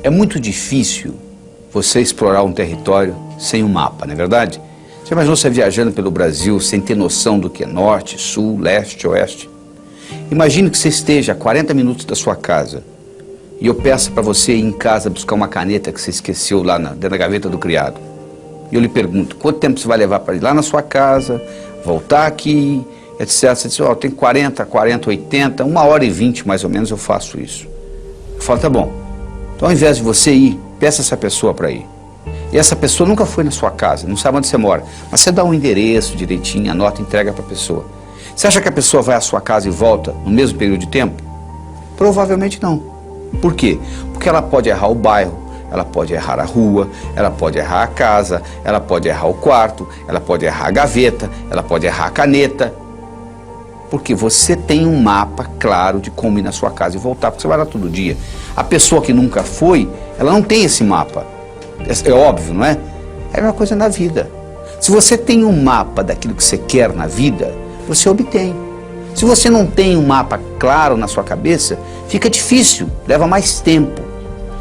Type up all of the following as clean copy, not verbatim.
É muito difícil você explorar um território sem um mapa, não é verdade? Você imaginou você viajando pelo Brasil sem ter noção do que é norte, sul, leste, oeste? Imagine que você esteja a 40 minutos da sua casa e eu peço para você ir em casa buscar uma caneta que você esqueceu lá dentro da gaveta do criado. E eu lhe pergunto, quanto tempo você vai levar para ir lá na sua casa, voltar aqui, etc. Você diz, tem 40, 80, 1h20 mais ou menos eu faço isso. Eu falo, tá bom. Então ao invés de você ir, peça essa pessoa para ir. E essa pessoa nunca foi na sua casa, não sabe onde você mora. Mas você dá um endereço direitinho, anota e entrega para a pessoa. Você acha que a pessoa vai à sua casa e volta no mesmo período de tempo? Provavelmente não. Por quê? Porque ela pode errar o bairro, ela pode errar a rua, ela pode errar a casa, ela pode errar o quarto, ela pode errar a gaveta, ela pode errar a caneta. Porque você tem um mapa claro de como ir na sua casa e voltar, porque você vai lá todo dia. A pessoa que nunca foi, ela não tem esse mapa. É óbvio, não é? É a mesma coisa na vida. Se você tem um mapa daquilo que você quer na vida, você obtém. Se você não tem um mapa claro na sua cabeça, fica difícil, leva mais tempo.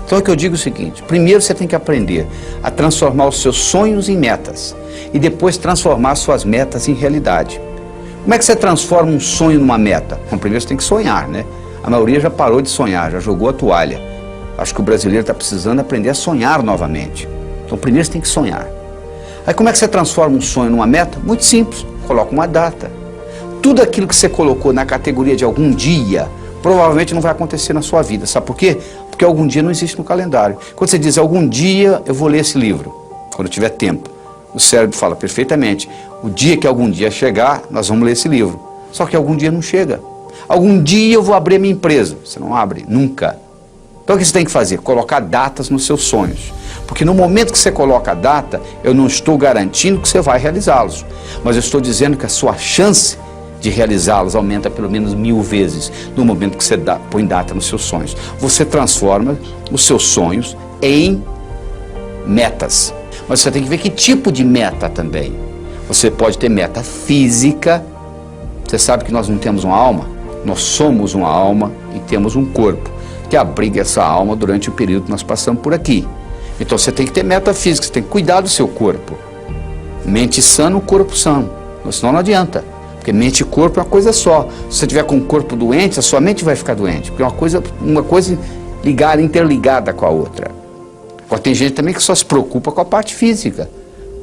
Então é que eu digo o seguinte, primeiro você tem que aprender a transformar os seus sonhos em metas e depois transformar suas metas em realidade. Como é que você transforma um sonho numa meta? Bom, primeiro você tem que sonhar, né? A maioria já parou de sonhar, já jogou a toalha. Acho que o brasileiro está precisando aprender a sonhar novamente. Então primeiro você tem que sonhar. Aí como é que você transforma um sonho numa meta? Muito simples, coloca uma data. Tudo aquilo que você colocou na categoria de algum dia, provavelmente não vai acontecer na sua vida. Sabe por quê? Porque algum dia não existe no calendário. Quando você diz, algum dia eu vou ler esse livro, quando eu tiver tempo, o cérebro fala perfeitamente, o dia que algum dia chegar, nós vamos ler esse livro. Só que algum dia não chega. Algum dia eu vou abrir a minha empresa. Você não abre, nunca. Então o que você tem que fazer? Colocar datas nos seus sonhos. Porque no momento que você coloca a data, eu não estou garantindo que você vai realizá-los. Mas eu estou dizendo que a sua chance de realizá-los aumenta pelo menos 1000 vezes no momento que você põe data nos seus sonhos. Você transforma os seus sonhos em metas. Mas você tem que ver que tipo de meta também. Você pode ter meta física. Você sabe que nós não temos uma alma? Nós somos uma alma e temos um corpo que abriga essa alma durante o período que nós passamos por aqui. Então você tem que ter meta física, você tem que cuidar do seu corpo. Mente sã, corpo são. Senão não adianta. Porque mente e corpo é uma coisa só. Se você tiver com o corpo doente, a sua mente vai ficar doente. Porque é uma coisa ligada, interligada com a outra. Agora tem gente também que só se preocupa com a parte física.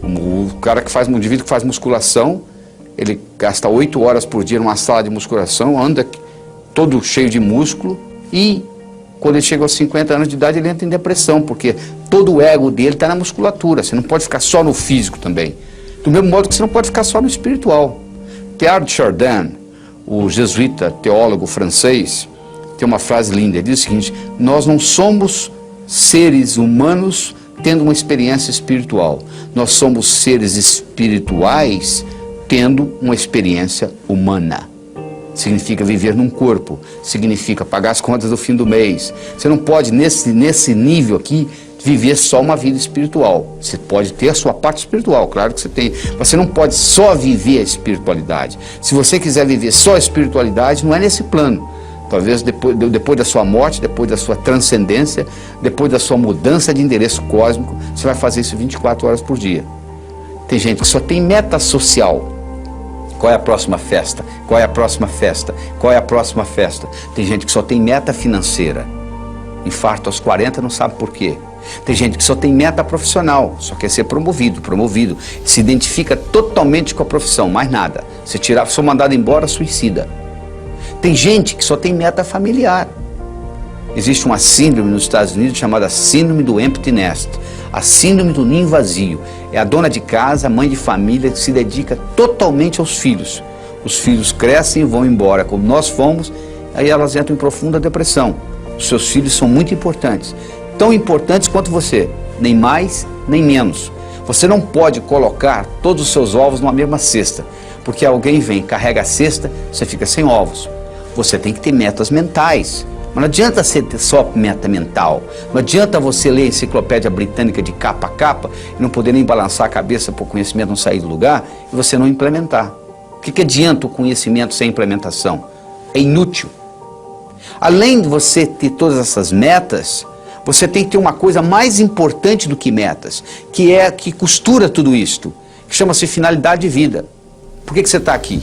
O cara que faz, um indivíduo que faz musculação, ele gasta 8 horas por dia numa sala de musculação, anda todo cheio de músculo e quando ele chega aos 50 anos de idade ele entra em depressão, porque todo o ego dele está na musculatura. Você não pode ficar só no físico também. Do mesmo modo que você não pode ficar só no espiritual. Teilhard de Chardin, o jesuíta teólogo francês, tem uma frase linda, ele diz o seguinte, nós não somos seres humanos tendo uma experiência espiritual, nós somos seres espirituais tendo uma experiência humana. Significa viver num corpo, significa pagar as contas do fim do mês. Você não pode, nesse nível aqui, viver só uma vida espiritual. Você pode ter a sua parte espiritual, claro que você tem. Você não pode só viver a espiritualidade. Se você quiser viver só a espiritualidade, não é nesse plano. Talvez depois da sua morte, depois da sua transcendência, depois da sua mudança de endereço cósmico, você vai fazer isso 24 horas por dia. Tem gente que só tem meta social. Qual é a próxima festa? Qual é a próxima festa? Qual é a próxima festa? Tem gente que só tem meta financeira. Infarto aos 40, não sabe por quê. Tem gente que só tem meta profissional, só quer ser promovido. Se identifica totalmente com a profissão, mais nada. Se for mandado embora, suicida. Tem gente que só tem meta familiar. Existe uma síndrome nos Estados Unidos chamada síndrome do empty nest, a síndrome do ninho vazio. É a dona de casa, a mãe de família que se dedica totalmente aos filhos. Os filhos crescem e vão embora, como nós fomos, aí elas entram em profunda depressão. Os seus filhos são muito importantes, tão importantes quanto você, nem mais, nem menos. Você não pode colocar todos os seus ovos numa mesma cesta, porque alguém vem, carrega a cesta, você fica sem ovos. Você tem que ter metas mentais. Mas não adianta você ter só meta mental. Não adianta você ler a enciclopédia britânica de capa a capa e não poder nem balançar a cabeça para o conhecimento não sair do lugar e você não implementar. O que adianta o conhecimento sem implementação? É inútil. Além de você ter todas essas metas, Você tem que ter uma coisa mais importante do que metas, que costura tudo isto, que chama-se finalidade de vida. Por que você está aqui?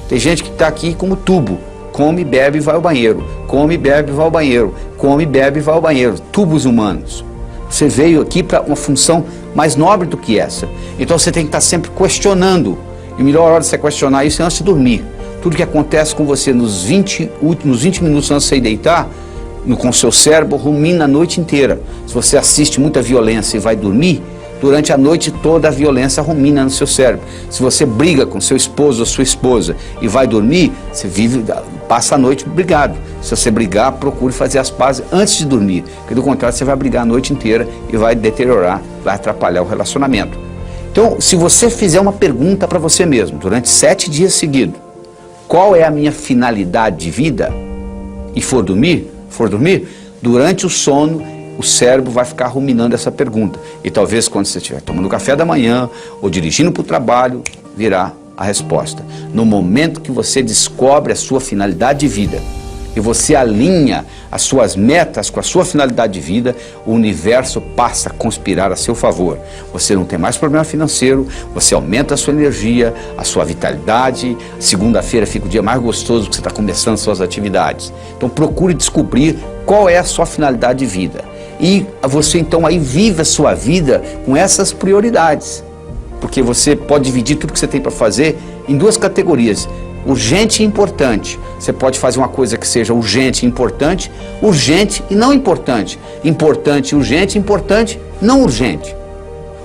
Tem gente que está aqui como tubo, come, bebe e vai ao banheiro, come, bebe e vai ao banheiro, come, bebe e vai ao banheiro, tubos humanos. Você veio aqui para uma função mais nobre do que essa. Então você tem que estar sempre questionando. E a melhor hora de você questionar isso é antes de dormir. Tudo que acontece com você nos 20 minutos antes de você deitar, com o seu cérebro, rumina a noite inteira. Se você assiste muita violência e vai dormir, durante a noite toda a violência rumina no seu cérebro. Se você briga com seu esposo ou sua esposa e vai dormir, você passa a noite brigado. Se você brigar, procure fazer as pazes antes de dormir, porque do contrário você vai brigar a noite inteira e vai deteriorar, vai atrapalhar o relacionamento. Então, se você fizer uma pergunta para você mesmo, durante 7 dias seguidos, qual é a minha finalidade de vida, e for dormir, durante o sono, o cérebro vai ficar ruminando essa pergunta. E talvez quando você estiver tomando café da manhã ou dirigindo para o trabalho, virá a resposta. No momento que você descobre a sua finalidade de vida e você alinha as suas metas com a sua finalidade de vida, o universo passa a conspirar a seu favor. Você não tem mais problema financeiro, você aumenta a sua energia, a sua vitalidade. Segunda-feira fica o dia mais gostoso que você está começando suas atividades. Então procure descobrir qual é a sua finalidade de vida. E você então aí vive a sua vida com essas prioridades. Porque você pode dividir tudo que você tem para fazer em 2 categorias. Urgente e importante. Você pode fazer uma coisa que seja urgente e importante, urgente e não importante. Importante e urgente, importante, não urgente.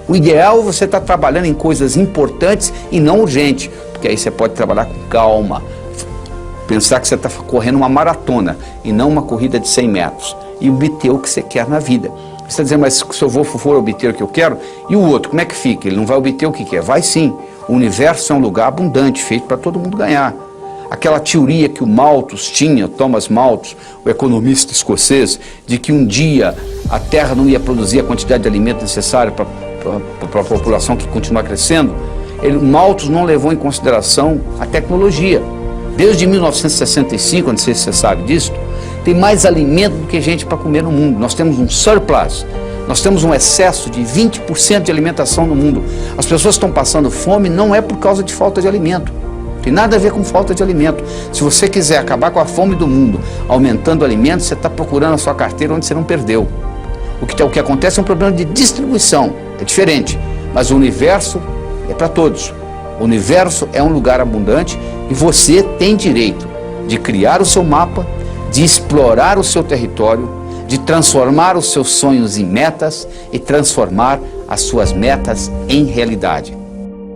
O ideal é você estar trabalhando em coisas importantes e não urgentes, porque aí você pode trabalhar com calma. Pensar que você está correndo uma maratona e não uma corrida de 100 metros. E obter o que você quer na vida. Você está dizendo, mas se eu for obter o que eu quero, e o outro, como é que fica? Ele não vai obter o que quer? Vai sim. O universo é um lugar abundante, feito para todo mundo ganhar. Aquela teoria que o Malthus tinha, Thomas Malthus, o economista escocês, de que um dia a Terra não ia produzir a quantidade de alimento necessária para a população que continua crescendo, Malthus não levou em consideração a tecnologia. Desde 1965, não sei se você sabe disso, tem mais alimento do que gente para comer no mundo. Nós temos um surplus, nós temos um excesso de 20% de alimentação no mundo. As pessoas estão passando fome não é por causa de falta de alimento. Tem nada a ver com falta de alimento. Se você quiser acabar com a fome do mundo, aumentando alimentos, você está procurando a sua carteira onde você não perdeu. O que acontece é um problema de distribuição, é diferente. Mas o universo é para todos. O universo é um lugar abundante e você tem direito de criar o seu mapa, de explorar o seu território, de transformar os seus sonhos em metas e transformar as suas metas em realidade.